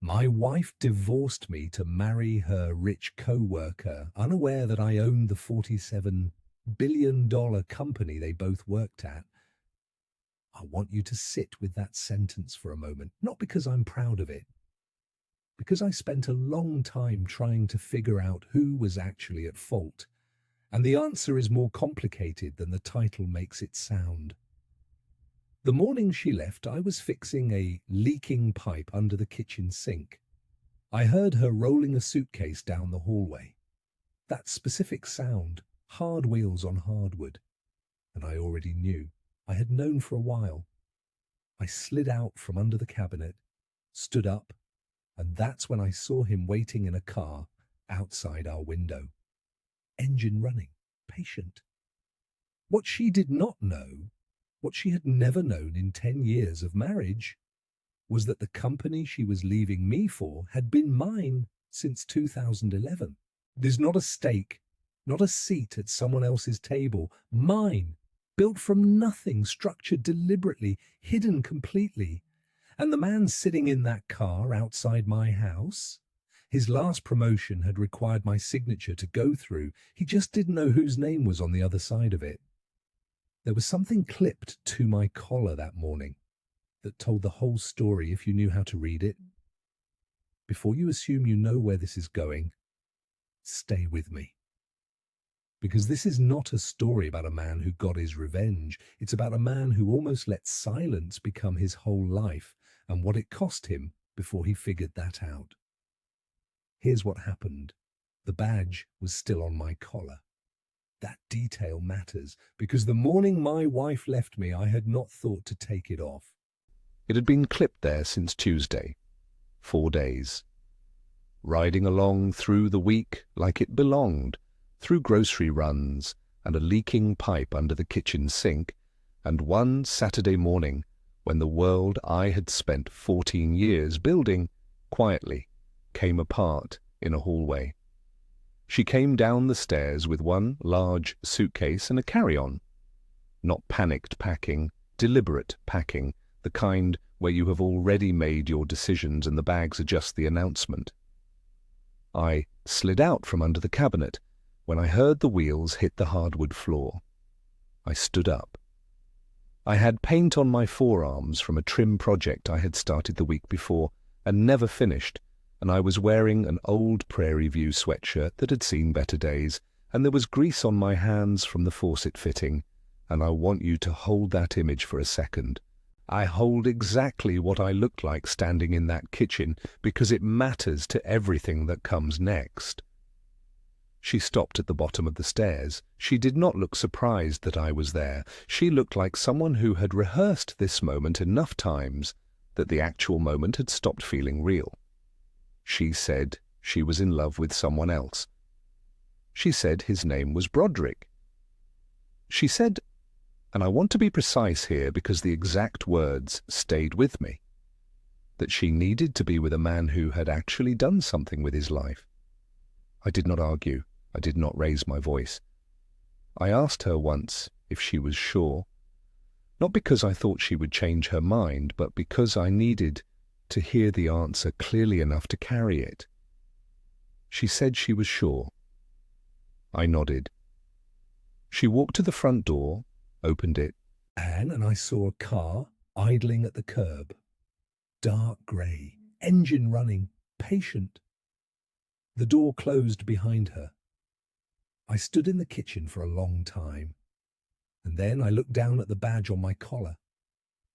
My wife divorced me to marry her rich coworker, unaware that I owned the $47 billion company they both worked at. I want you to sit with that sentence for a moment, not because I'm proud of it, because I spent a long time trying to figure out who was actually at fault. And the answer is more complicated than the title makes it sound. The morning she left, I was fixing a leaking pipe under the kitchen sink. I heard her rolling a suitcase down the hallway. That specific sound, hard wheels on hardwood. And I already knew. I had known for a while. I slid out from under the cabinet, stood up, and that's when I saw him waiting in a car outside our window. Engine running, patient. What she did not know, what she had never known in 10 years of marriage, was that the company she was leaving me for had been mine since 2011. There's not a stake, not a seat at someone else's table. Mine, built from nothing, structured deliberately, hidden completely. And the man sitting in that car outside my house, his last promotion had required my signature to go through. He just didn't know whose name was on the other side of it. There was something clipped to my collar that morning that told the whole story if you knew how to read it. Before you assume you know where this is going, stay with me. Because this is not a story about a man who got his revenge. It's about a man who almost let silence become his whole life and what it cost him before he figured that out. Here's what happened. The badge was still on my collar. That detail matters because the morning my wife left me, I had not thought to take it off. It had been clipped there since Tuesday, 4 days. Riding along through the week like it belonged, through grocery runs and a leaking pipe under the kitchen sink, and one Saturday morning when the world I had spent 14 years building quietly came apart in a hallway. She came down the stairs with one large suitcase and a carry-on. Not panicked packing, deliberate packing, the kind where you have already made your decisions and the bags are just the announcement. I slid out from under the cabinet when I heard the wheels hit the hardwood floor. I stood up. I had paint on my forearms from a trim project I had started the week before and never finished, and I was wearing an old Prairie View sweatshirt that had seen better days, and there was grease on my hands from the faucet fitting, and I want you to hold that image for a second. I hold exactly what I looked like standing in that kitchen because it matters to everything that comes next. She stopped at the bottom of the stairs. She did not look surprised that I was there. She looked like someone who had rehearsed this moment enough times that the actual moment had stopped feeling real. She said she was in love with someone else. She said his name was Broderick. She said, and I want to be precise here because the exact words stayed with me, that she needed to be with a man who had actually done something with his life. I did not argue. I did not raise my voice. I asked her once if she was sure, not because I thought she would change her mind, but because I needed to hear the answer clearly enough to carry it. She said she was sure. I nodded. She walked to the front door, opened it, And I saw a car idling at the curb. Dark grey, engine running, patient. The door closed behind her. I stood in the kitchen for a long time, and then I looked down at the badge on my collar.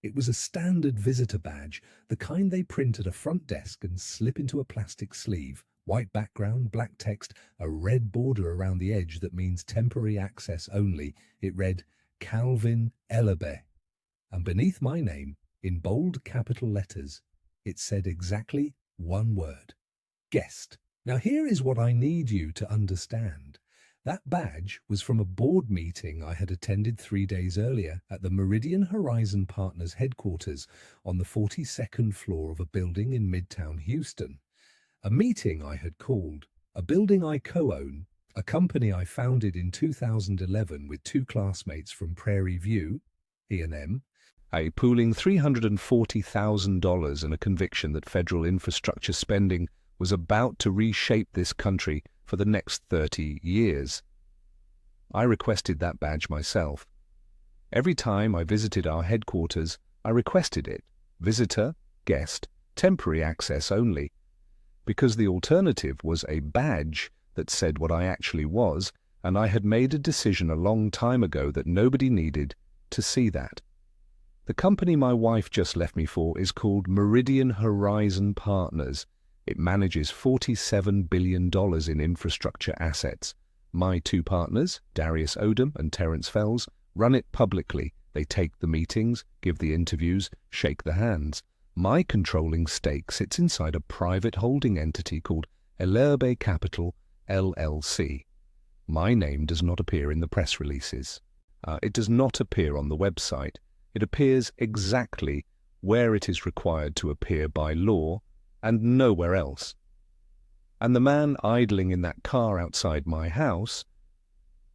It was a standard visitor badge, the kind they print at a front desk and slip into a plastic sleeve. White background, black text, a red border around the edge that means temporary access only. It read, Calvin Ellerbe. And beneath my name, in bold capital letters, it said exactly one word. Guest. Now here is what I need you to understand. That badge was from a board meeting I had attended 3 days earlier at the Meridian Horizon Partners headquarters on the 42nd floor of a building in Midtown Houston. A meeting I had called, a building I co-own, a company I founded in 2011 with 2 classmates from Prairie View, E&M, a pooling $340,000 in a conviction that federal infrastructure spending was about to reshape this country for the next 30 years. I requested that badge myself. Every time I visited our headquarters, I requested it, visitor, guest, temporary access only, because the alternative was a badge that said what I actually was, and I had made a decision a long time ago that nobody needed to see that. The company my wife just left me for is called Meridian Horizon Partners. It manages $47 billion in infrastructure assets. My two partners, Darius Odom and Terence Fells, run it publicly. They take the meetings, give the interviews, shake the hands. My controlling stake sits inside a private holding entity called Ellerbe Capital, LLC. My name does not appear in the press releases. It does not appear on the website. It appears exactly where it is required to appear by law and nowhere else. And the man idling in that car outside my house,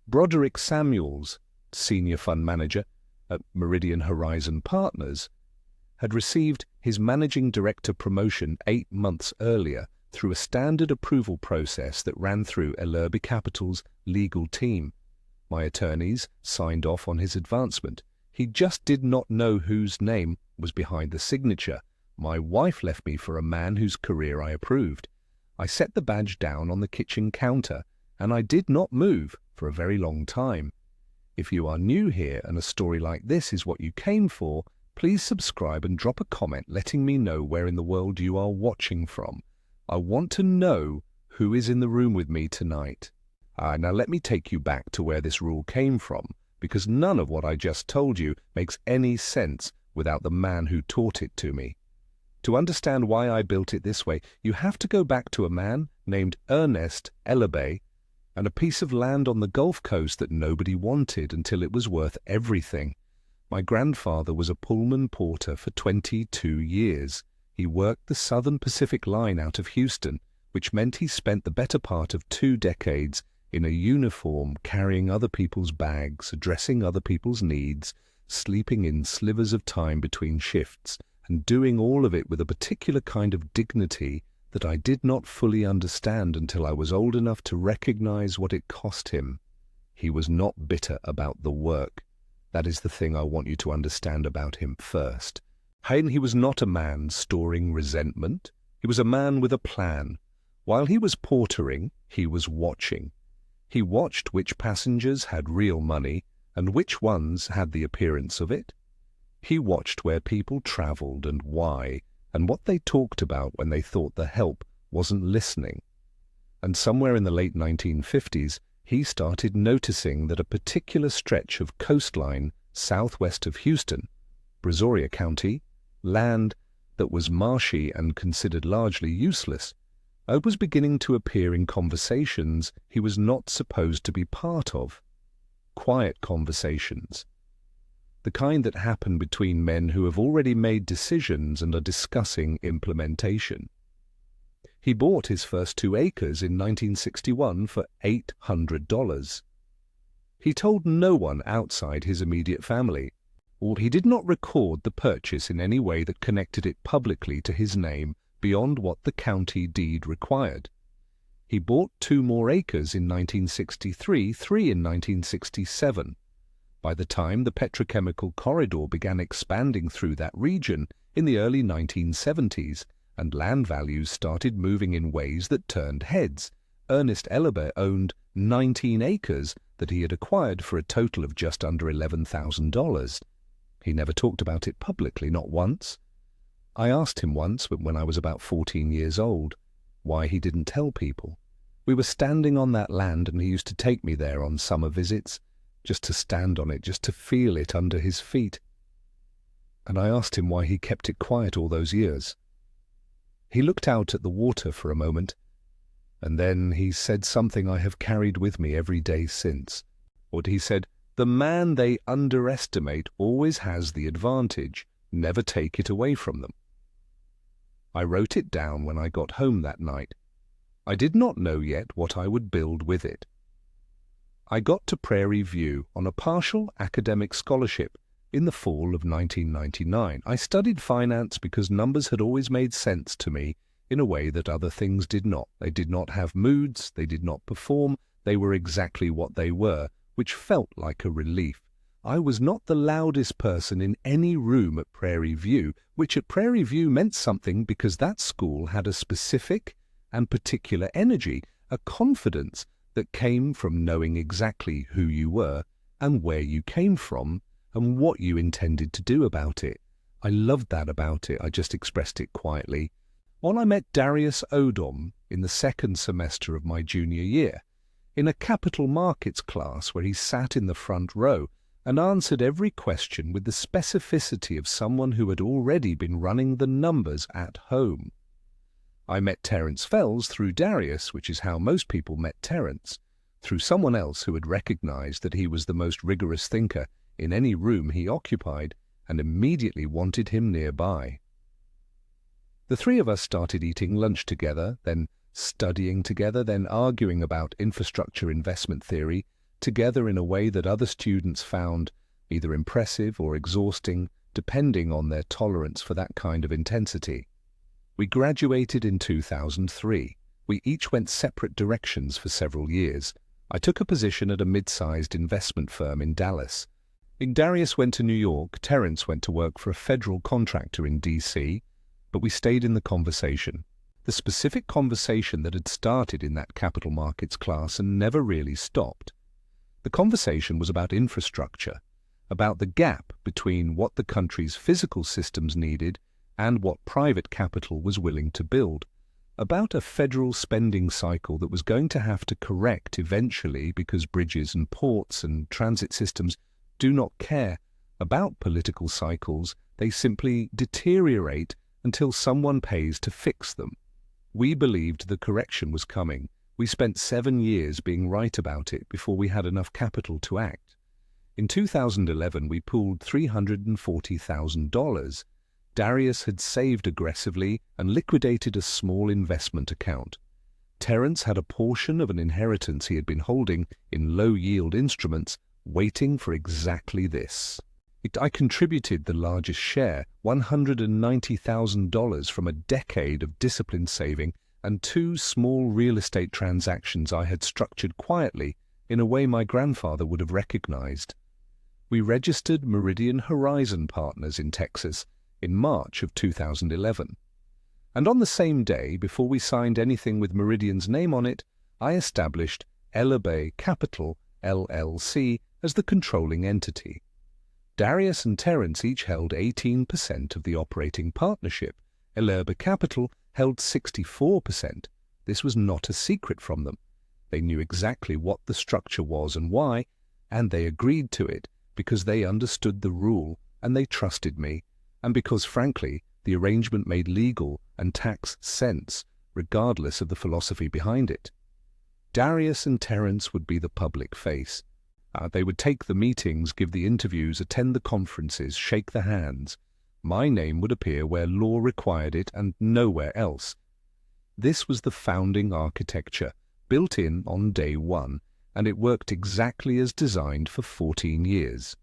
Broderick Samuels, senior fund manager at Meridian Horizon Partners, had received his managing director promotion 8 months earlier through a standard approval process that ran through Ellerbe Capital's legal team. My attorneys signed off on his advancement. He just did not know whose name was behind the signature. My wife left me for a man whose career I approved. I set the badge down on the kitchen counter, and I did not move for a very long time. If you are new here and a story like this is what you came for, please subscribe and drop a comment letting me know where in the world you are watching from. I want to know who is in the room with me tonight. Now let me take you back to where this rule came from, because none of what I just told you makes any sense without the man who taught it to me. To understand why I built it this way, you have to go back to a man named Ernest Ellerbe and a piece of land on the Gulf Coast that nobody wanted until it was worth everything. My grandfather was a Pullman porter for 22 years. He worked the Southern Pacific Line out of Houston, which meant he spent the better part of 2 decades in a uniform, carrying other people's bags, addressing other people's needs, sleeping in slivers of time between shifts, and doing all of it with a particular kind of dignity that I did not fully understand until I was old enough to recognize what it cost him. He was not bitter about the work. That is the thing I want you to understand about him first. He was not a man storing resentment. He was a man with a plan. While he was portering, he was watching. He watched which passengers had real money and which ones had the appearance of it. He watched where people traveled and why, and what they talked about when they thought the help wasn't listening. And somewhere in the late 1950s, he started noticing that a particular stretch of coastline southwest of Houston, Brazoria County, land that was marshy and considered largely useless, was beginning to appear in conversations he was not supposed to be part of. Quiet conversations. The kind that happen between men who have already made decisions and are discussing implementation. He bought his first 2 acres in 1961 for $800. He told no one outside his immediate family, or he did not record the purchase in any way that connected it publicly to his name beyond what the county deed required. He bought 2 more acres in 1963, 3 in 1967. By the time the petrochemical corridor began expanding through that region in the early 1970s, and land values started moving in ways that turned heads, Ernest Ellerbe owned 19 acres that he had acquired for a total of just under $11,000. He never talked about it publicly, not once. I asked him once, when I was about 14 years old, why he didn't tell people. We were standing on that land and he used to take me there on summer visits, just to stand on it, just to feel it under his feet. And I asked him why he kept it quiet all those years. He looked out at the water for a moment, and then he said something I have carried with me every day since. What he said, "The man they underestimate always has the advantage. Never take it away from them." I wrote it down when I got home that night. I did not know yet what I would build with it. I got to Prairie View on a partial academic scholarship in the fall of 1999. I studied finance because numbers had always made sense to me in a way that other things did not. They did not have moods, they did not perform, they were exactly what they were, which felt like a relief. I was not the loudest person in any room at Prairie View, which at Prairie View meant something because that school had a specific and particular energy, a confidence that came from knowing exactly who you were and where you came from and what you intended to do about it. I loved that about it. I just expressed it quietly. I met Darius Odom in the second semester of my junior year, in a capital markets class where he sat in the front row and answered every question with the specificity of someone who had already been running the numbers at home. I met Terence Fells through Darius, which is how most people met Terence, through someone else who had recognized that he was the most rigorous thinker in any room he occupied and immediately wanted him nearby. The three of us started eating lunch together, then studying together, then arguing about infrastructure investment theory together in a way that other students found either impressive or exhausting, depending on their tolerance for that kind of intensity. We graduated in 2003. We each went separate directions for several years. I took a position at a mid-sized investment firm in Dallas. Darius went to New York, Terence went to work for a federal contractor in DC, but we stayed in the conversation. The specific conversation that had started in that capital markets class and never really stopped. The conversation was about infrastructure, about the gap between what the country's physical systems needed and what private capital was willing to build, about a federal spending cycle that was going to have to correct eventually because bridges and ports and transit systems do not care about political cycles. They simply deteriorate until someone pays to fix them. We believed the correction was coming. We spent 7 years being right about it before we had enough capital to act. In 2011, we pooled $340,000. Darius had saved aggressively and liquidated a small investment account. Terence had a portion of an inheritance he had been holding in low-yield instruments, waiting for exactly this. I contributed the largest share, $190,000 from a decade of disciplined saving and 2 small real estate transactions I had structured quietly in a way my grandfather would have recognized. We registered Meridian Horizon Partners in Texas in March of 2011. And on the same day, before we signed anything with Meridian's name on it, I established Ellerbe Capital, LLC, as the controlling entity. Darius and Terence each held 18% of the operating partnership. Ellerbe Capital held 64%. This was not a secret from them. They knew exactly what the structure was and why, and they agreed to it because they understood the rule and they trusted me, and because, frankly, the arrangement made legal and tax sense, regardless of the philosophy behind it. Darius and Terence would be the public face. They would take the meetings, give the interviews, attend the conferences, shake the hands. My name would appear where law required it and nowhere else. This was the founding architecture, built in on day one, and it worked exactly as designed for 14 years.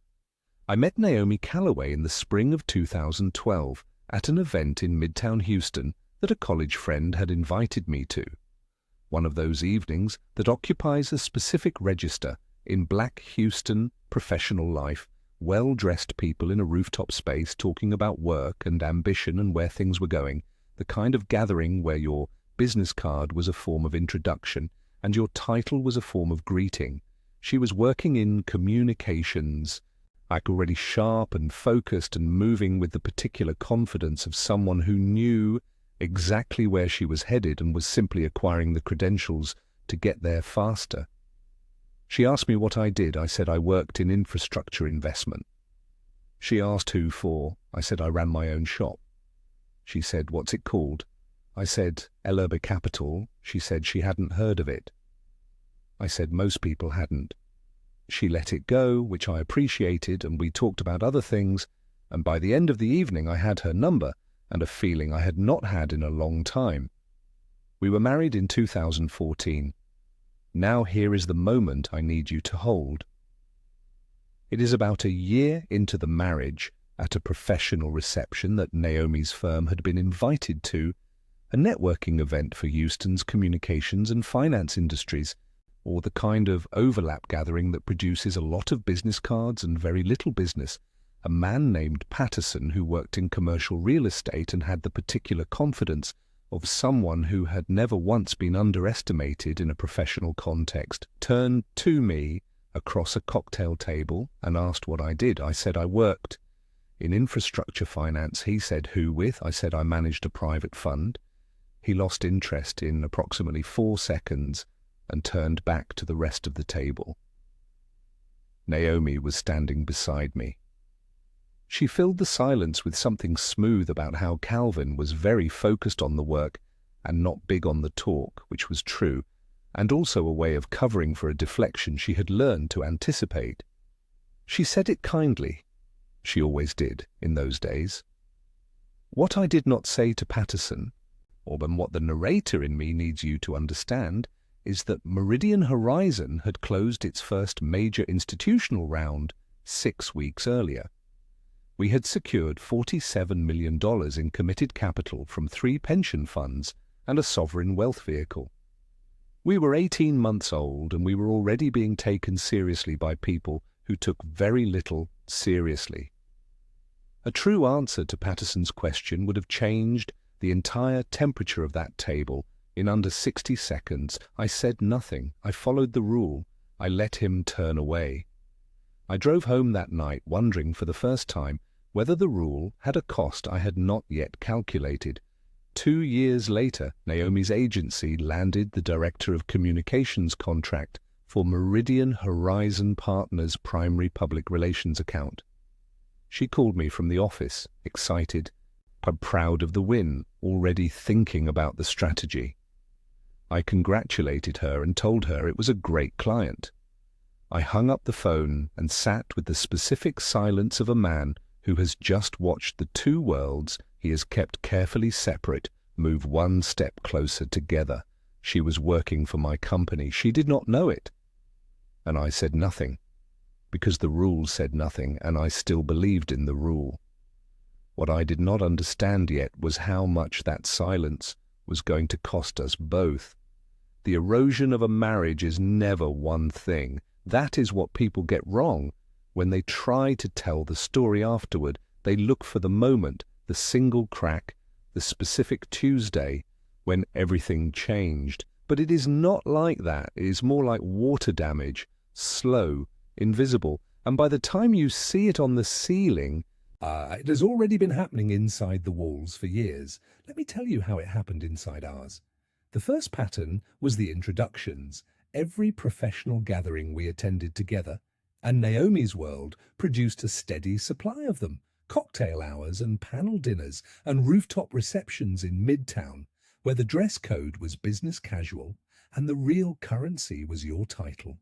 I met Naomi Calloway in the spring of 2012 at an event in Midtown Houston that a college friend had invited me to. One of those evenings that occupies a specific register in Black Houston professional life, well-dressed people in a rooftop space talking about work and ambition and where things were going, the kind of gathering where your business card was a form of introduction and your title was a form of greeting. She was working in communications, already sharp and focused and moving with the particular confidence of someone who knew exactly where she was headed and was simply acquiring the credentials to get there faster. She asked me what I did. I said I worked in infrastructure investment. She asked who for. I said I ran my own shop. She said, "What's it called?" I said, Ellerbe Capital. She said she hadn't heard of it. I said most people hadn't. She let it go, which I appreciated, and we talked about other things, and by the end of the evening I had her number and a feeling I had not had in a long time. We were married in 2014. Now here is the moment I need you to hold. It is about a year into the marriage, at a professional reception that Naomi's firm had been invited to, a networking event for Houston's communications and finance industries, or the kind of overlap gathering that produces a lot of business cards and very little business. A man named Patterson, who worked in commercial real estate and had the particular confidence of someone who had never once been underestimated in a professional context, turned to me across a cocktail table and asked what I did. I said I worked in infrastructure finance. He said, who with? I said I managed a private fund. He lost interest in approximately 4 seconds and turned back to the rest of the table. Naomi was standing beside me. She filled the silence with something smooth about how Calvin was very focused on the work and not big on the talk, which was true, and also a way of covering for a deflection she had learned to anticipate. She said it kindly. She always did in those days. What I did not say to Patterson, or what the narrator in me needs you to understand, is that Meridian Horizon had closed its first major institutional round 6 weeks earlier. We had secured $47 million in committed capital from 3 pension funds and a sovereign wealth vehicle. We were 18 months old, and we were already being taken seriously by people who took very little seriously. A true answer to Patterson's question would have changed the entire temperature of that table in under 60 seconds. I said nothing. I followed the rule. I let him turn away. I drove home that night wondering for the first time whether the rule had a cost I had not yet calculated. 2 years later, Naomi's agency landed the Director of Communications contract for Meridian Horizon Partners' primary public relations account. She called me from the office, excited, but proud of the win, already thinking about the strategy. I congratulated her and told her it was a great client. I hung up the phone and sat with the specific silence of a man who has just watched the 2 worlds he has kept carefully separate move 1 step closer together. She was working for my company. She did not know it. And I said nothing, because the rule said nothing, and I still believed in the rule. What I did not understand yet was how much that silence was going to cost us both. The erosion of a marriage is never one thing. That is what people get wrong. When they try to tell the story afterward, they look for the moment, the single crack, the specific Tuesday when everything changed. But it is not like that. It is more like water damage, slow, invisible, and by the time you see it on the ceiling, it has already been happening inside the walls for years. Let me tell you how it happened inside ours. The first pattern was the introductions. Every professional gathering we attended together, and Naomi's world produced a steady supply of them. Cocktail hours and panel dinners and rooftop receptions in Midtown, where the dress code was business casual and the real currency was your title.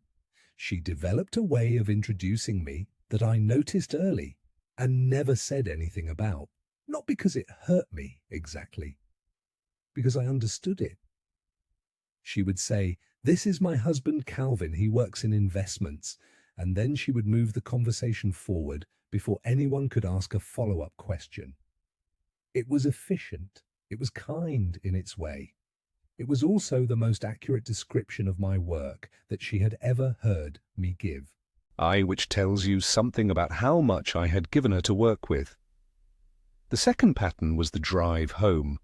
She developed a way of introducing me that I noticed early and never said anything about. Not because it hurt me exactly, because I understood it. She would say, "This is my husband Calvin, he works in investments," and then she would move the conversation forward before anyone could ask a follow-up question. It was efficient. It was kind in its way. It was also the most accurate description of my work that she had ever heard me give. which tells you something about how much I had given her to work with. The second pattern was the drive home.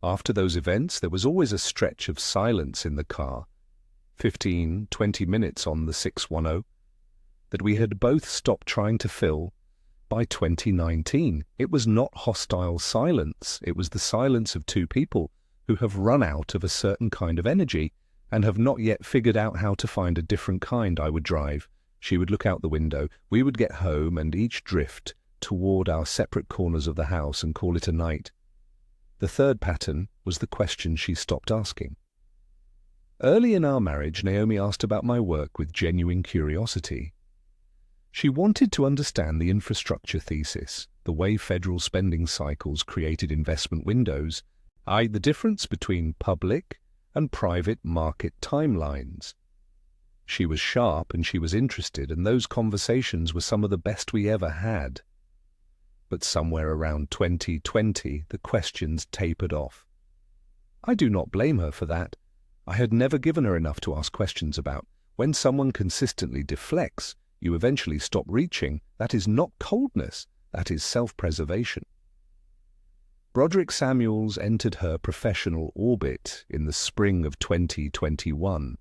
After those events, there was always a stretch of silence in the car, 15, 20 minutes on the 610, that we had both stopped trying to fill. By 2019, it was not hostile silence. It was the silence of 2 people who have run out of a certain kind of energy and have not yet figured out how to find a different kind. I would drive. She would look out the window. We would get home and each drift toward our separate corners of the house and call it a night. The third pattern was the question she stopped asking. Early in our marriage, Naomi asked about my work with genuine curiosity. She wanted to understand the infrastructure thesis, the way federal spending cycles created investment windows, the difference between public and private market timelines. She was sharp and she was interested, and those conversations were some of the best we ever had. But somewhere around 2020, the questions tapered off. I do not blame her for that. I had never given her enough to ask questions about. When someone consistently deflects, you eventually stop reaching. That is not coldness, that is self-preservation. Broderick Samuels entered her professional orbit in the spring of 2021.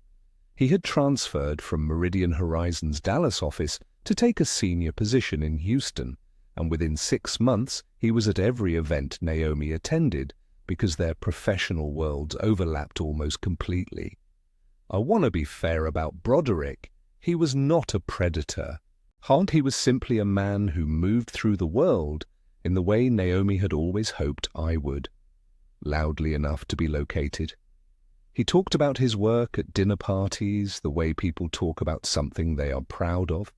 He had transferred from Meridian Horizon's Dallas office to take a senior position in Houston, and within 6 months he was at every event Naomi attended because their professional worlds overlapped almost completely. I want to be fair about Broderick. He was not a predator. He was simply a man who moved through the world in the way Naomi had always hoped I would, loudly enough to be located. He talked about his work at dinner parties, the way people talk about something they are proud of.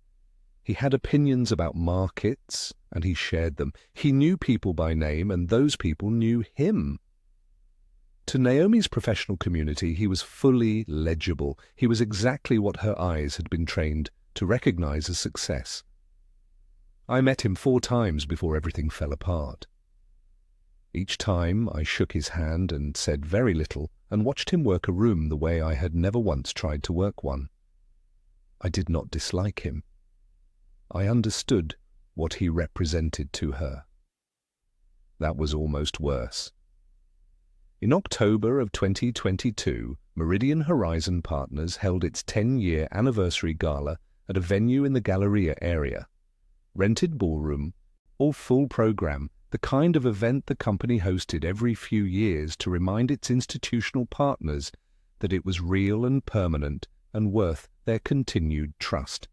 He had opinions about markets, and he shared them. He knew people by name, and those people knew him. To Naomi's professional community, he was fully legible. He was exactly what her eyes had been trained to recognize as success. I met him 4 times before everything fell apart. Each time I shook his hand and said very little and watched him work a room the way I had never once tried to work one. I did not dislike him. I understood what he represented to her. That was almost worse. In October of 2022, Meridian Horizon Partners held its 10-year anniversary gala at a venue in the Galleria area. Rented ballroom, or full program, the kind of event the company hosted every few years to remind its institutional partners that it was real and permanent and worth their continued trust.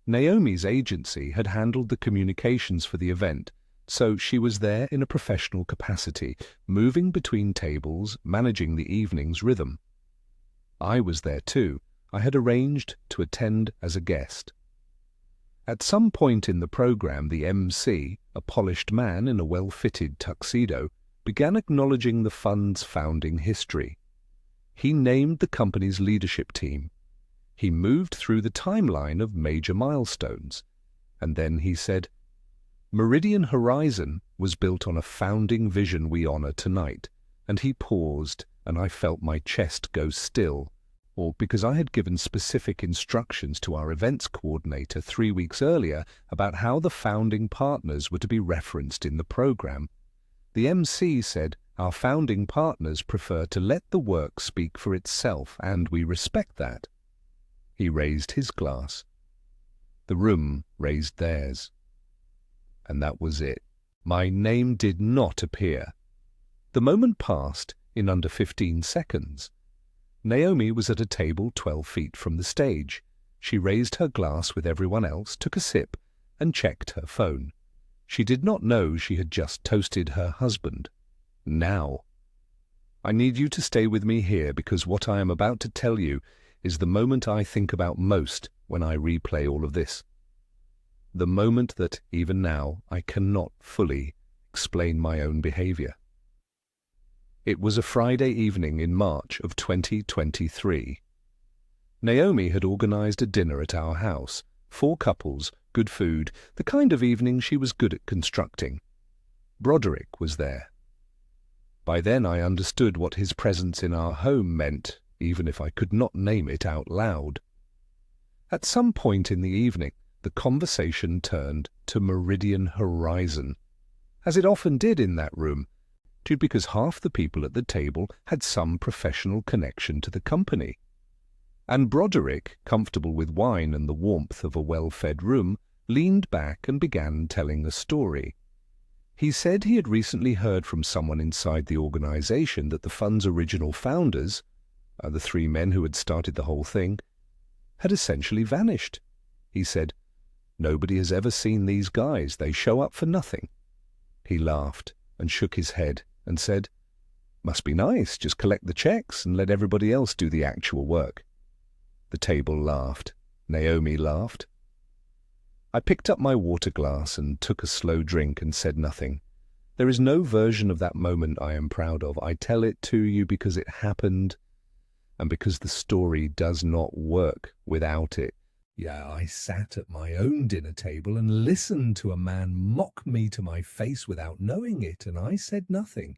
Naomi's agency had handled the communications for the event, so she was there in a professional capacity, moving between tables, managing the evening's rhythm. I was there too. I had arranged to attend as a guest. At some point in the program, the MC, a polished man in a well-fitted tuxedo, began acknowledging the fund's founding history. He named the company's leadership team. He moved through the timeline of major milestones, and then he said, "Meridian Horizon was built on a founding vision we honor tonight," and he paused, and I felt my chest go still, or because I had given specific instructions to our events coordinator 3 weeks earlier about how the founding partners were to be referenced in the program. The MC said, "Our founding partners prefer to let the work speak for itself, and we respect that." He raised his glass. The room raised theirs. And that was it. My name did not appear. The moment passed in under 15 seconds. Naomi was at a table 12 feet from the stage. She raised her glass with everyone else, took a sip, and checked her phone. She did not know she had just toasted her husband. Now. I need you to stay with me here because what I am about to tell you is the moment I think about most when I replay all of this. The moment that, even now, I cannot fully explain my own behavior. It was a Friday evening in March of 2023. Naomi had organized a dinner at our house, 4 couples, good food, the kind of evening she was good at constructing. Broderick was there. By then I understood what his presence in our home meant, even if I could not name it out loud. At some point in the evening, the conversation turned to Meridian Horizon, as it often did in that room, because half the people at the table had some professional connection to the company. And Broderick, comfortable with wine and the warmth of a well-fed room, leaned back and began telling a story. He said he had recently heard from someone inside the organization that the fund's original founders, the 3 men who had started the whole thing, had essentially vanished. He said, "Nobody has ever seen these guys. They show up for nothing." He laughed and shook his head and said, "Must be nice, just collect the checks and let everybody else do the actual work." The table laughed. Naomi laughed. I picked up my water glass and took a slow drink and said nothing. There is no version of that moment I am proud of. I tell it to you because it happened, and because the story does not work without it. Yeah, I sat at my own dinner table and listened to a man mock me to my face without knowing it, and I said nothing.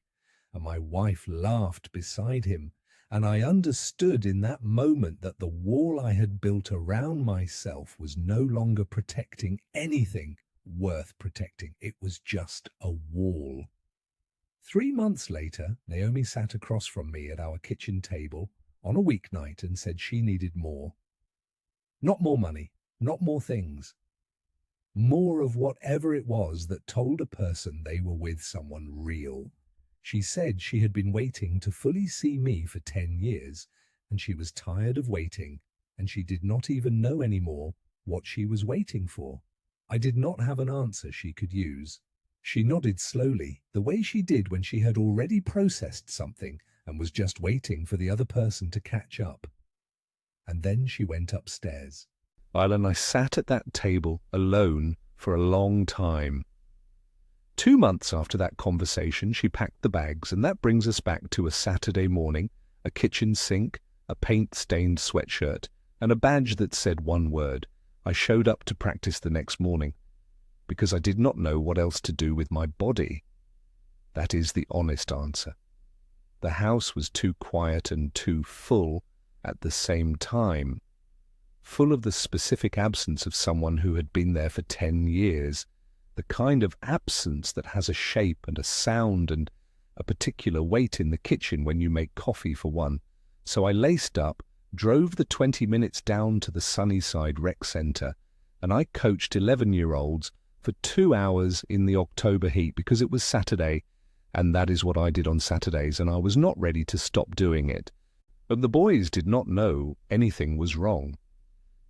And my wife laughed beside him, and I understood in that moment that the wall I had built around myself was no longer protecting anything worth protecting. It was just a wall. 3 months later, Naomi sat across from me at our kitchen table on a weeknight and said she needed more. Not more money, not more things. More of whatever it was that told a person they were with someone real. She said she had been waiting to fully see me for 10 years, and she was tired of waiting, and she did not even know anymore what she was waiting for. I did not have an answer she could use. She nodded slowly, the way she did when she had already processed something and was just waiting for the other person to catch up. And then she went upstairs. Island, I sat at that table alone for a long time. 2 months after that conversation, she packed the bags, and that brings us back to a Saturday morning, a kitchen sink, a paint-stained sweatshirt, and a badge that said one word. I showed up to practice the next morning, because I did not know what else to do with my body. That is the honest answer. The house was too quiet and too full at the same time, full of the specific absence of someone who had been there for 10 years, the kind of absence that has a shape and a sound and a particular weight in the kitchen when you make coffee for one. So I laced up, drove the 20 minutes down to the Sunnyside Rec Centre, and I coached 11-year-olds for 2 hours in the October heat because it was Saturday, and that is what I did on Saturdays, and I was not ready to stop doing it. But the boys did not know anything was wrong.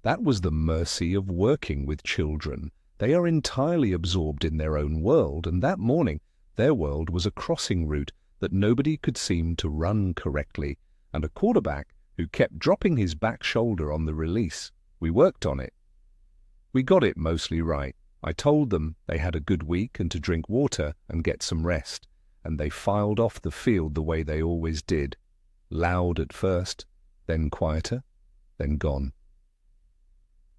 That was the mercy of working with children. They are entirely absorbed in their own world, and that morning their world was a crossing route that nobody could seem to run correctly, and a quarterback who kept dropping his back shoulder on the release. We worked on it. We got it mostly right. I told them they had a good week and to drink water and get some rest, and they filed off the field the way they always did. Loud at first, then quieter, then gone.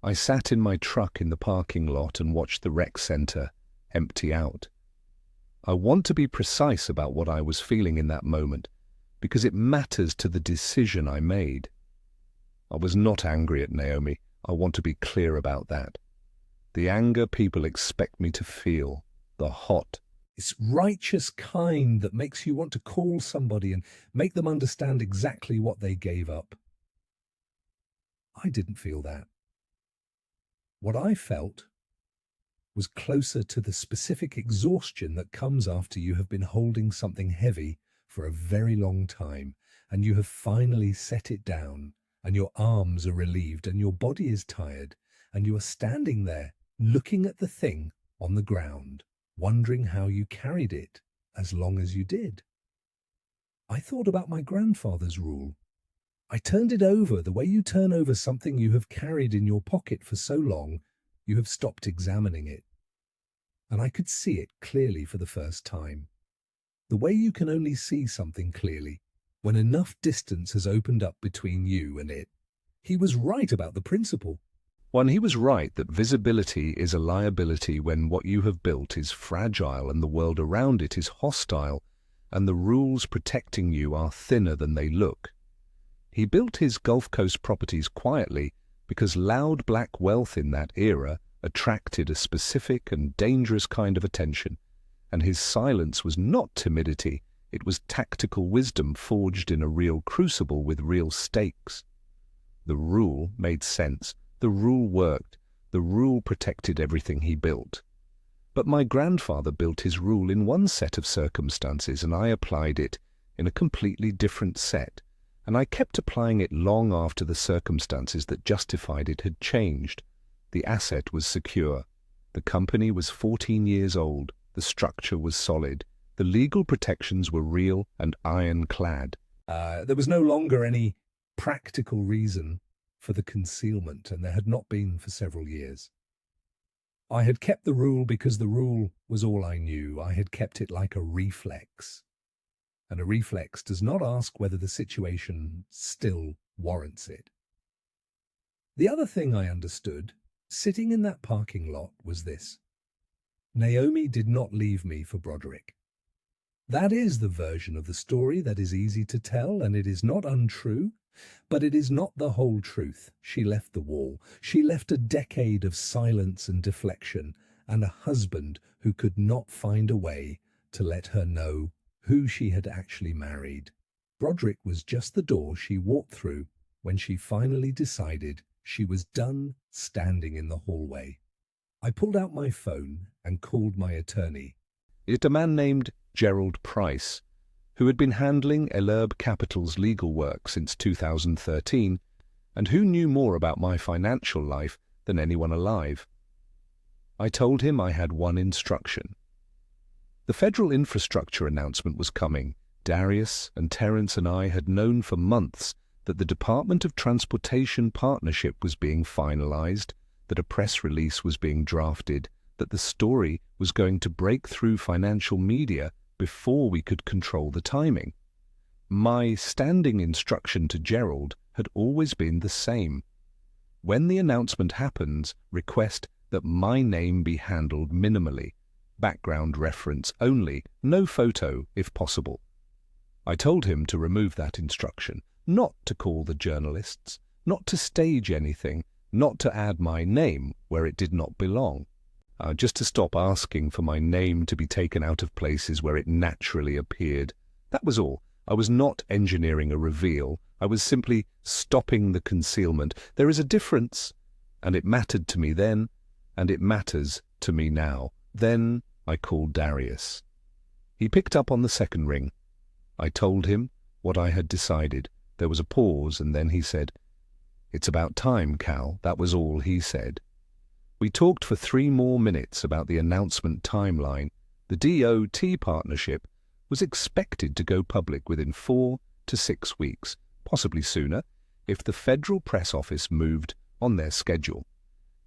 I sat in my truck in the parking lot and watched the rec centre empty out. I want to be precise about what I was feeling in that moment, because it matters to the decision I made. I was not angry at Naomi. I want to be clear about that. The anger people expect me to feel, the hot, It's righteous kind that makes you want to call somebody and make them understand exactly what they gave up. I didn't feel that. What I felt was closer to the specific exhaustion that comes after you have been holding something heavy for a very long time, and you have finally set it down, and your arms are relieved, and your body is tired, and you are standing there looking at the thing on the ground, wondering how you carried it as long as you did. I thought about my grandfather's rule. I turned it over the way you turn over something you have carried in your pocket for so long you have stopped examining it. And I could see it clearly for the first time. The way you can only see something clearly when enough distance has opened up between you and it. He was right about the principle. He was right that visibility is a liability when what you have built is fragile and the world around it is hostile, and the rules protecting you are thinner than they look. He built his Gulf Coast properties quietly because loud black wealth in that era attracted a specific and dangerous kind of attention, and his silence was not timidity, it was tactical wisdom forged in a real crucible with real stakes. The rule made sense. The rule worked. The rule protected everything he built. But my grandfather built his rule in one set of circumstances, and I applied it in a completely different set, and I kept applying it long after the circumstances that justified it had changed. The asset was secure. The company was 14 years old. The structure was solid. The legal protections were real and ironclad. There was no longer any practical reason for the concealment, and there had not been for several years. I had kept the rule because the rule was all I knew. I had kept it like a reflex. And a reflex does not ask whether the situation still warrants it. The other thing I understood, sitting in that parking lot, was this. Naomi did not leave me for Broderick. That is the version of the story that is easy to tell, and it is not untrue, but it is not the whole truth. She left the wall. She left a decade of silence and deflection, and a husband who could not find a way to let her know who she had actually married. Broderick was just the door she walked through when she finally decided she was done standing in the hallway. I pulled out my phone and called my attorney. It's a man named Gerald Price, who had been handling Elurb Capital's legal work since 2013, and who knew more about my financial life than anyone alive. I told him I had one instruction. The federal infrastructure announcement was coming. Darius and Terence and I had known for months that the Department of Transportation partnership was being finalized, that a press release was being drafted, that the story was going to break through financial media before we could control the timing. My standing instruction to Gerald had always been the same. When the announcement happens, request that my name be handled minimally, background reference only, no photo if possible. I told him to remove that instruction, not to call the journalists, not to stage anything, not to add my name where it did not belong. Just to stop asking for my name to be taken out of places where it naturally appeared. That was all. I was not engineering a reveal. I was simply stopping the concealment. There is a difference, and it mattered to me then, and it matters to me now. Then I called Darius. He picked up on the second ring. I told him what I had decided. There was a pause, and then he said, "It's about time, Cal." That was all he said. We talked for 3 more minutes about the announcement timeline. The DOT partnership was expected to go public within 4 to 6 weeks, possibly sooner, if the Federal Press Office moved on their schedule.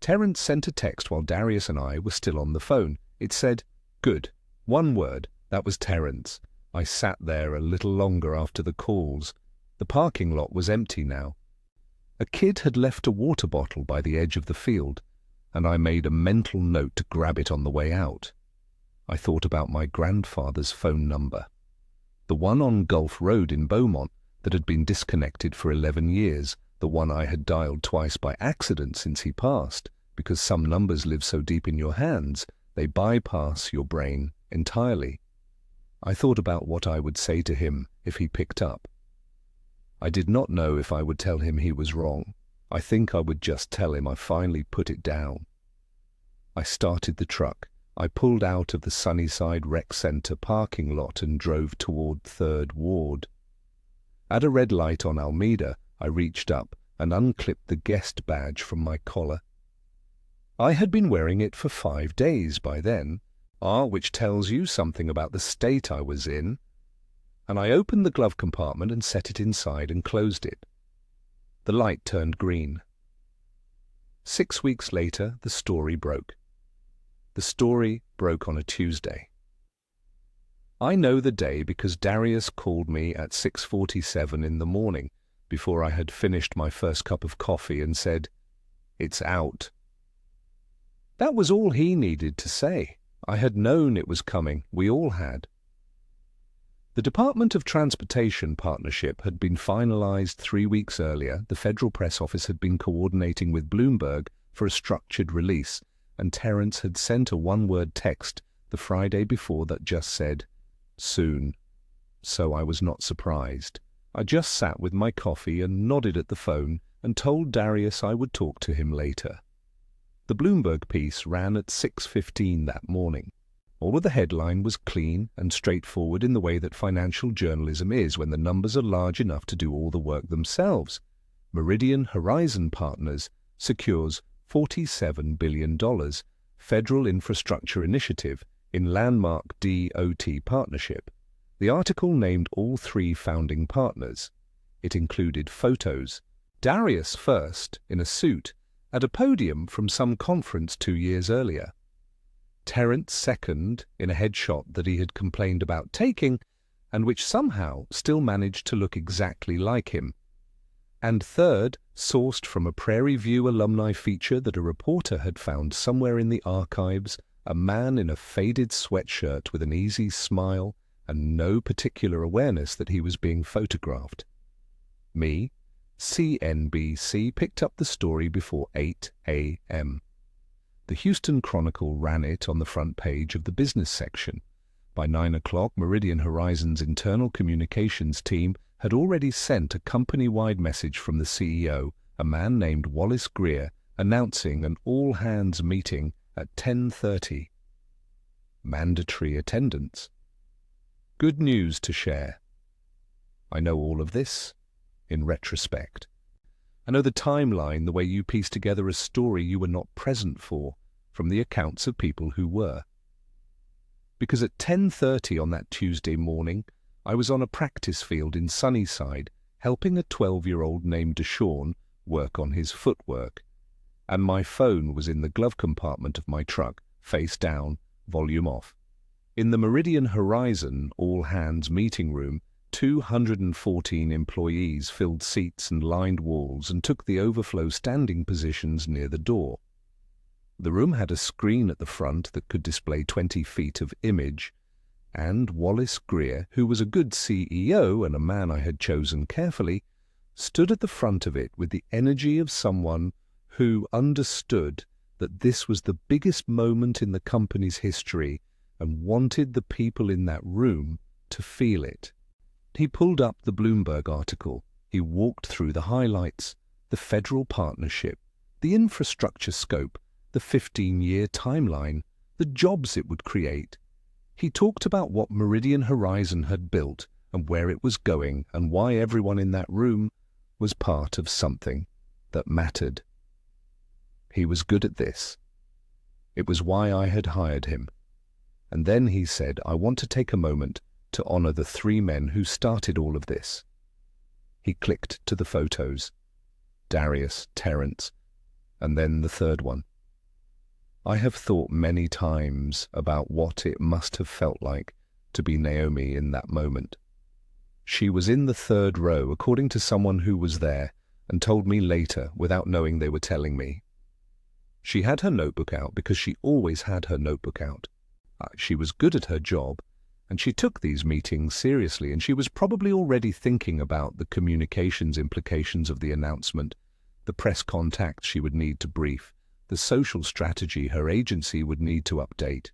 Terence sent a text while Darius and I were still on the phone. It said, "Good." One word. That was Terence. I sat there a little longer after the calls. The parking lot was empty now. A kid had left a water bottle by the edge of the field, and I made a mental note to grab it on the way out. I thought about my grandfather's phone number, the one on Gulf Road in Beaumont that had been disconnected for 11 years, the one I had dialed twice by accident since he passed, because some numbers live so deep in your hands, they bypass your brain entirely. I thought about what I would say to him if he picked up. I did not know if I would tell him he was wrong. I think I would just tell him I finally put it down. I started the truck. I pulled out of the Sunnyside Rec Center parking lot and drove toward 3rd Ward. At a red light on Alameda, I reached up and unclipped the guest badge from my collar. I had been wearing it for 5 days by then, which tells you something about the state I was in, and I opened the glove compartment and set it inside and closed it. The light turned green. 6 weeks later, the story broke. The story broke on a Tuesday. I know the day because Darius called me at 6:47 in the morning, before I had finished my first cup of coffee, and said, "It's out." That was all he needed to say. I had known it was coming. We all had. The Department of Transportation partnership had been finalized 3 weeks earlier. The Federal Press Office had been coordinating with Bloomberg for a structured release, and Terence had sent a one-word text the Friday before that just said, "Soon." So I was not surprised. I just sat with my coffee and nodded at the phone and told Darius I would talk to him later. The Bloomberg piece ran at 6:15 that morning. All of the headline was clean and straightforward in the way that financial journalism is when the numbers are large enough to do all the work themselves. Meridian Horizon Partners secures $47 billion federal infrastructure initiative in landmark DOT partnership. The article named all 3 founding partners. It included photos. Darius first, in a suit, at a podium from some conference 2 years earlier. Terence second, in a headshot that he had complained about taking, and which somehow still managed to look exactly like him. And third, sourced from a Prairie View alumni feature that a reporter had found somewhere in the archives, a man in a faded sweatshirt with an easy smile and no particular awareness that he was being photographed. Me, CNBC picked up the story before 8 a.m. The Houston Chronicle ran it on the front page of the business section. By 9 o'clock, Meridian Horizons' internal communications team had already sent a company-wide message from the CEO, a man named Wallace Greer, announcing an all-hands meeting at 10:30. Mandatory attendance. Good news to share. I know all of this in retrospect. I know the timeline, the way you piece together a story you were not present for, from the accounts of people who were. Because at 10:30 on that Tuesday morning, I was on a practice field in Sunnyside, helping a 12-year-old named Deshaun work on his footwork, and my phone was in the glove compartment of my truck, face down, volume off. In the Meridian Horizon all-hands meeting room, 214 employees filled seats and lined walls and took the overflow standing positions near the door. The room had a screen at the front that could display 20 feet of image, and Wallace Greer, who was a good CEO and a man I had chosen carefully, stood at the front of it with the energy of someone who understood that this was the biggest moment in the company's history and wanted the people in that room to feel it. He pulled up the Bloomberg article. He walked through the highlights, the federal partnership, the infrastructure scope, the 15-year timeline, the jobs it would create. He talked about what Meridian Horizon had built and where it was going and why everyone in that room was part of something that mattered. He was good at this. It was why I had hired him. And then he said, I want to take a moment to honor the 3 men who started all of this. He clicked to the photos. Darius, Terrence, and then the third one. I have thought many times about what it must have felt like to be Naomi in that moment. She was in the 3rd row, according to someone who was there, and told me later, without knowing they were telling me. She had her notebook out because she always had her notebook out. She was good at her job, and she took these meetings seriously, and she was probably already thinking about the communications implications of the announcement, the press contacts she would need to brief, the social strategy her agency would need to update.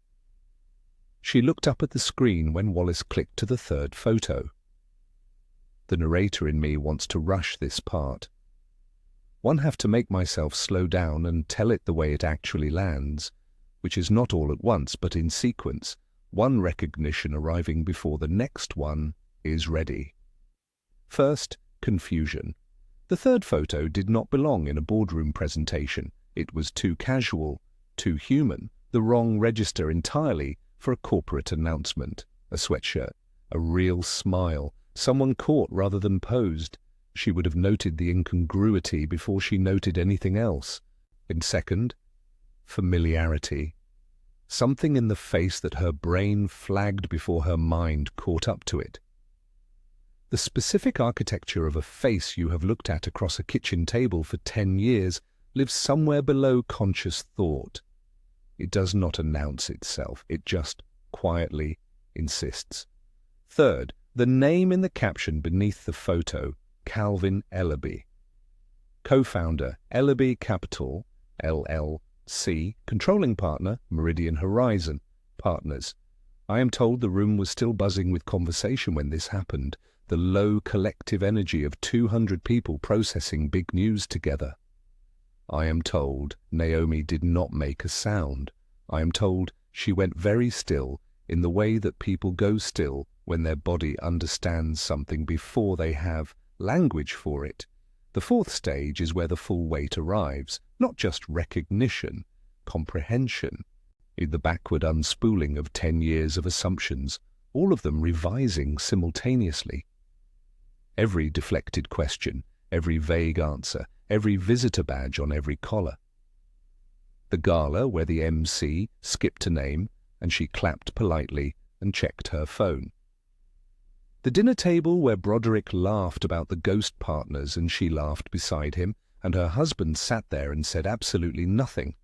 She looked up at the screen when Wallace clicked to the 3rd photo. The narrator in me wants to rush this part. One have to make myself slow down and tell it the way it actually lands, which is not all at once but in sequence, one recognition arriving before the next one is ready. First, confusion. The 3rd photo did not belong in a boardroom presentation. It was too casual, too human, the wrong register entirely for a corporate announcement. A sweatshirt, a real smile, someone caught rather than posed. She would have noted the incongruity before she noted anything else. In second, familiarity. Something in the face that her brain flagged before her mind caught up to it. The specific architecture of a face you have looked at across a kitchen table for 10 years lives somewhere below conscious thought. It does not announce itself, it just quietly insists. Third, the name in the caption beneath the photo, Calvin Ellaby. Co-founder, Ellaby Capital, LLC, controlling partner, Meridian Horizon, partners. I am told the room was still buzzing with conversation when this happened, the low collective energy of 200 people processing big news together. I am told Naomi did not make a sound. I am told she went very still in the way that people go still when their body understands something before they have language for it. The 4th stage is where the full weight arrives, not just recognition, comprehension, in the backward unspooling of 10 years of assumptions, all of them revising simultaneously. Every deflected question, every vague answer, every visitor badge on every collar. The gala where the MC skipped a name and she clapped politely and checked her phone. The dinner table where Broderick laughed about the ghost partners and she laughed beside him, and her husband sat there and said absolutely nothing.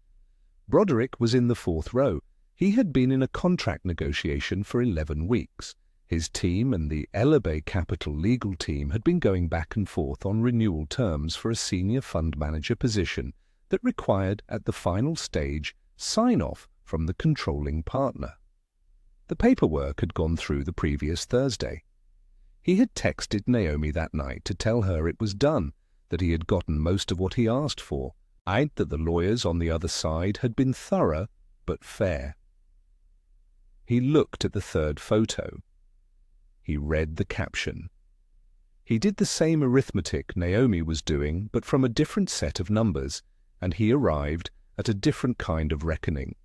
Broderick was in the fourth row. He had been in a contract negotiation for 11 weeks. His team and the Ellerbe Capital legal team had been going back and forth on renewal terms for a senior fund manager position that required, at the final stage, sign-off from the controlling partner. The paperwork had gone through the previous Thursday. He had texted Naomi that night to tell her it was done, that he had gotten most of what he asked for, and that the lawyers on the other side had been thorough but fair. He looked at the third photo. He read the caption. He did the same arithmetic Naomi was doing, but from a different set of numbers, and he arrived at a different kind of reckoning.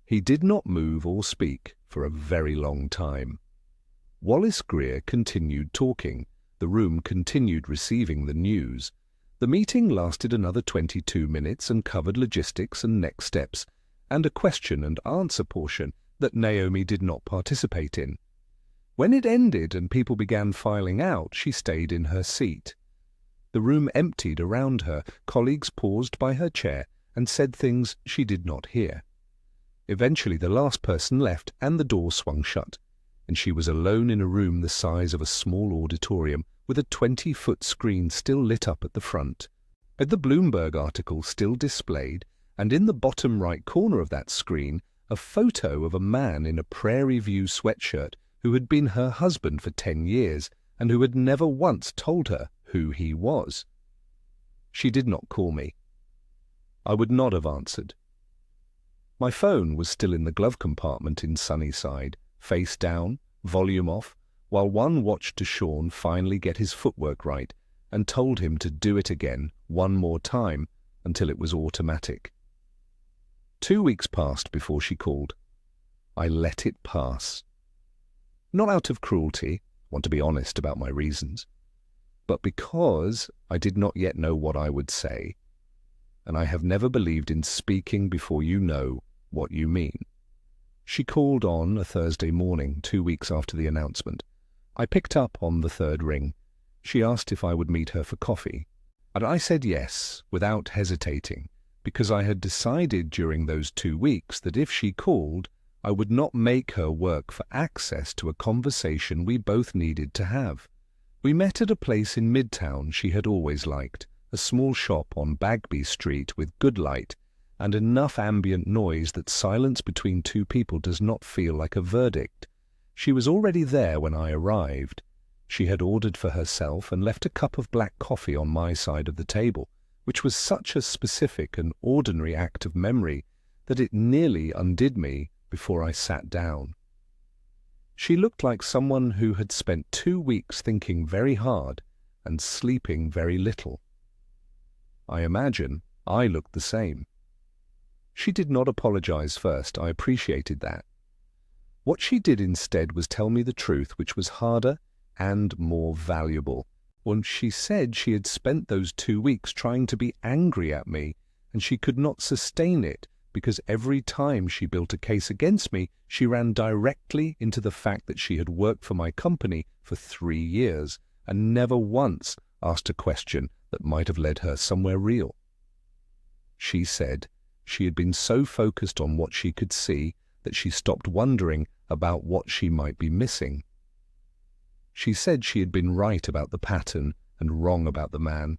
He did not move or speak for a very long time. Wallace Greer continued talking. The room continued receiving the news. The meeting lasted another 22 minutes and covered logistics and next steps, and a question and answer portion that Naomi did not participate in. When it ended and people began filing out, she stayed in her seat. The room emptied around her. Colleagues paused by her chair and said things she did not hear. Eventually the last person left and the door swung shut, and she was alone in a room the size of a small auditorium with a 20-foot screen still lit up at the front. At the Bloomberg article still displayed, and in the bottom right corner of that screen, a photo of a man in a Prairie View sweatshirt who had been her husband for 10 years and who had never once told her who he was. She did not call me. I would not have answered. My phone was still in the glove compartment in Sunnyside, face down, volume off, while one watched Sean finally get his footwork right and told him to do it again one more time until it was automatic. 2 weeks passed before she called. I let it pass. Not out of cruelty, I want to be honest about my reasons, but because I did not yet know what I would say, and I have never believed in speaking before you know what you mean. She called on a Thursday morning, 2 weeks after the announcement. I picked up on the third ring. She asked if I would meet her for coffee, and I said yes, without hesitating, because I had decided during those 2 weeks that if she called, I would not make her work for access to a conversation we both needed to have. We met at a place in Midtown she had always liked, a small shop on Bagby Street with good light and enough ambient noise that silence between two people does not feel like a verdict. She was already there when I arrived. She had ordered for herself and left a cup of black coffee on my side of the table, which was such a specific and ordinary act of memory that it nearly undid me before I sat down. She looked like someone who had spent 2 weeks thinking very hard and sleeping very little. I imagine I looked the same. She did not apologize first. I appreciated that. What she did instead was tell me the truth, which was harder and more valuable. When she said she had spent those 2 weeks trying to be angry at me, and she could not sustain it because every time she built a case against me, she ran directly into the fact that she had worked for my company for 3 years and never once asked a question that might have led her somewhere real. She said she had been so focused on what she could see that she stopped wondering about what she might be missing. She said she had been right about the pattern and wrong about the man,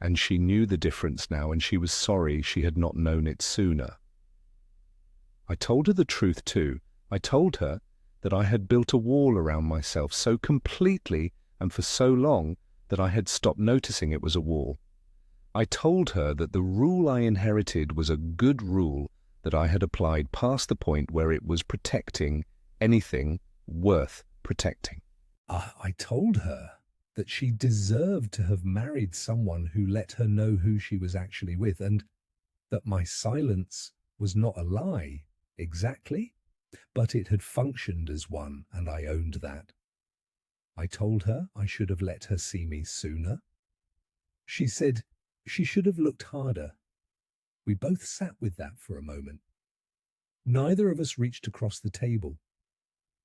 and she knew the difference now, and she was sorry she had not known it sooner. I told her the truth too. I told her that I had built a wall around myself so completely and for so long that I had stopped noticing it was a wall. I told her that the rule I inherited was a good rule that I had applied past the point where it was protecting anything worth protecting. I told her that she deserved to have married someone who let her know who she was actually with, and that my silence was not a lie, exactly, but it had functioned as one, and I owned that. I told her I should have let her see me sooner. She said she should have looked harder. We both sat with that for a moment. Neither of us reached across the table.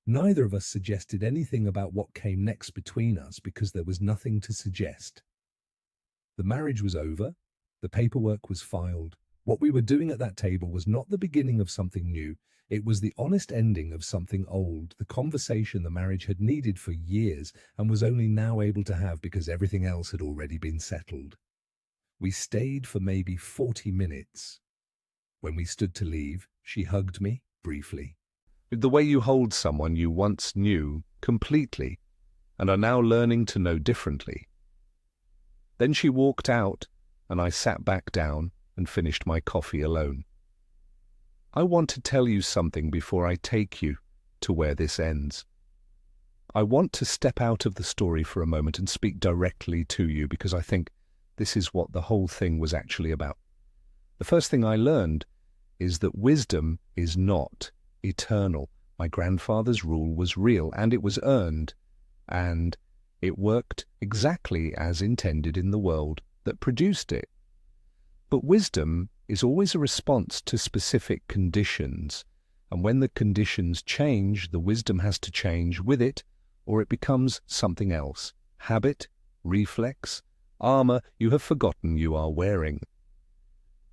Neither of us suggested anything about what came next between us because there was nothing to suggest. The marriage was over. The paperwork was filed. What we were doing at that table was not the beginning of something new. It was the honest ending of something old, the conversation the marriage had needed for years and was only now able to have because everything else had already been settled. We stayed for maybe 40 minutes. When we stood to leave, she hugged me briefly. The way you hold someone you once knew completely and are now learning to know differently. Then she walked out, and I sat back down and finished my coffee alone. I want to tell you something before I take you to where this ends. I want to step out of the story for a moment and speak directly to you because I think this is what the whole thing was actually about. The first thing I learned is that wisdom is not eternal. My grandfather's rule was real, and it was earned, and it worked exactly as intended in the world that produced it. But wisdom is always a response to specific conditions, and when the conditions change, the wisdom has to change with it, or it becomes something else. Habit, reflex, armor you have forgotten you are wearing.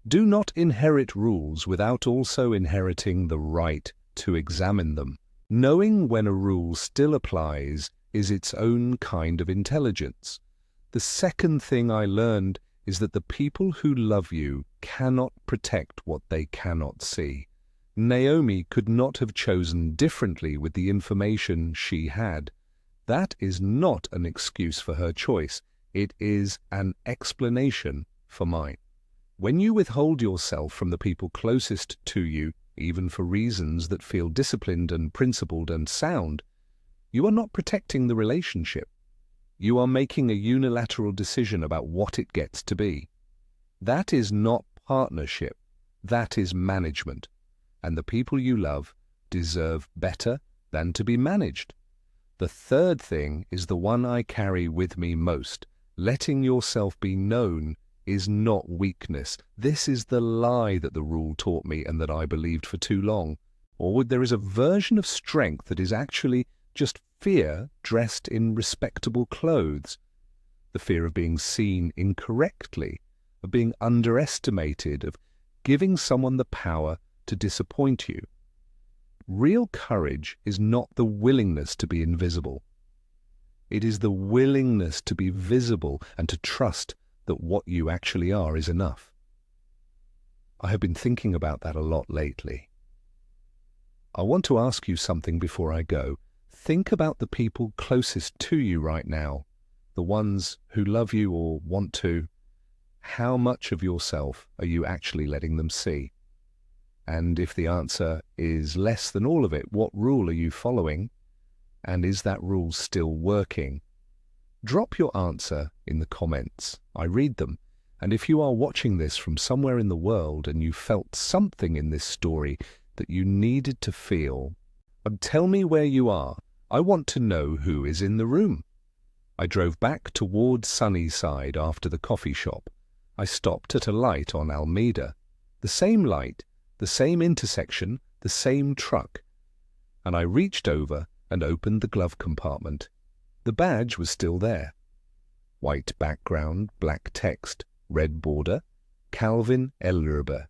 Do not inherit rules without also inheriting the right to examine them. Knowing when a rule still applies is its own kind of intelligence. The second thing I learned is that the people who love you cannot protect what they cannot see. Naomi could not have chosen differently with the information she had. That is not an excuse for her choice. It is an explanation for mine. When you withhold yourself from the people closest to you, even for reasons that feel disciplined and principled and sound, you are not protecting the relationship. You are making a unilateral decision about what it gets to be. That is not partnership. That is management. And the people you love deserve better than to be managed. The third thing is the one I carry with me most. Letting yourself be known is not weakness. This is the lie that the rule taught me and that I believed for too long. Or there is a version of strength that is actually just fear dressed in respectable clothes. The fear of being seen incorrectly, of being underestimated, of giving someone the power to disappoint you. Real courage is not the willingness to be invisible. It is the willingness to be visible and to trust that what you actually are is enough. I have been thinking about that a lot lately. I want to ask you something before I go. Think about the people closest to you right now, the ones who love you or want to. How much of yourself are you actually letting them see? And if the answer is less than all of it, what rule are you following? And is that rule still working? Drop your answer in the comments. I read them. And if you are watching this from somewhere in the world and you felt something in this story that you needed to feel, tell me where you are. I want to know who is in the room. I drove back towards Sunnyside after the coffee shop. I stopped at a light on Alameda. The same light, the same intersection, the same truck. And I reached over and opened the glove compartment. The badge was still there. White background, black text, red border, Calvin Ellerbe.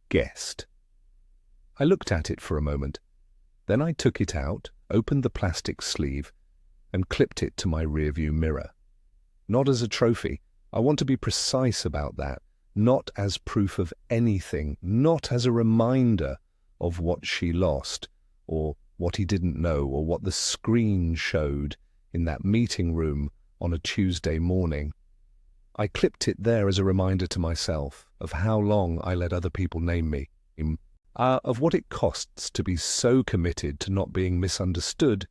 Guest. I looked at it for a moment. Then I took it out, opened the plastic sleeve, and clipped it to my rearview mirror. Not as a trophy. I want to be precise about that. Not as proof of anything. Not as a reminder of what she lost, or what he didn't know, or what the screen showed in that meeting room on a Tuesday morning. I clipped it there as a reminder to myself of how long I let other people name me, of what it costs to be so committed to not being misunderstood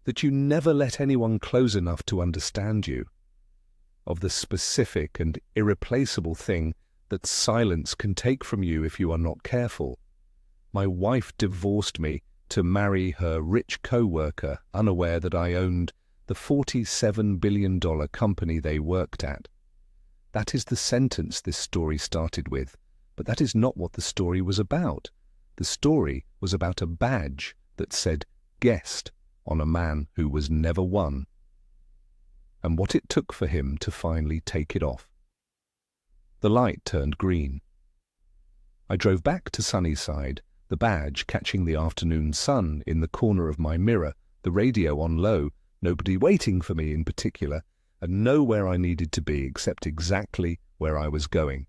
that you never let anyone close enough to understand you, of the specific and irreplaceable thing that silence can take from you if you are not careful. My wife divorced me to marry her rich co-worker, unaware that I owned the $47 billion company they worked at. That is the sentence this story started with, but that is not what the story was about. The story was about a badge that said guessed on a man who was never won, and what it took for him to finally take it off. The light turned green. I drove back to Sunnyside, the badge catching the afternoon sun in the corner of my mirror, the radio on low, nobody waiting for me in particular, and know where I needed to be except exactly where I was going.